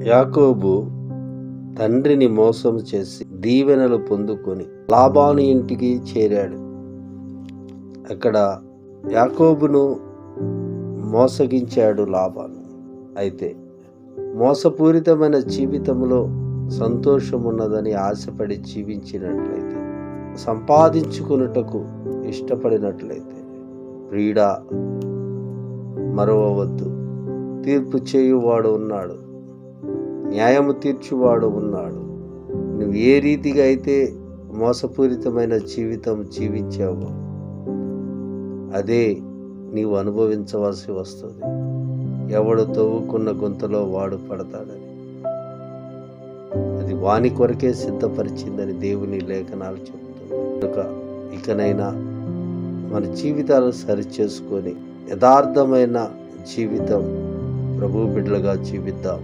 యాకోబు తండ్రిని మోసం చేసి దీవెనలు పొందుకొని లాబాను ఇంటికి చేరాడు. అక్కడ యాకోబును మోసగించాడు లాబాను. అయితే మోసపూరితమైన జీవితంలో సంతోషం ఉన్నదని ఆశపడి జీవించినట్లయితే, సంపాదించుకున్నటకు ఇష్టపడినట్లయితే ప్రియుడా మరవవద్దు. తీర్పు చేయువాడు ఉన్నాడు, న్యాయము తీర్చువాడు ఉన్నాడు. నువ్వు ఏ రీతిగా అయితే మోసపూరితమైన జీవితం జీవించావో అదే నీవు అనుభవించవలసి వస్తుంది. ఎవడు తవ్వుకున్న గుంతలో వాడు పడతాడని, అది వాని కొరకే సిద్ధపరిచిందని దేవుని లేఖనాలు చెబుతుంది. కనుక ఇకనైనా మన జీవితాలు సరిచేసుకొని యథార్థమైన జీవితం ప్రభు బిడ్డలుగా జీవిద్దాం.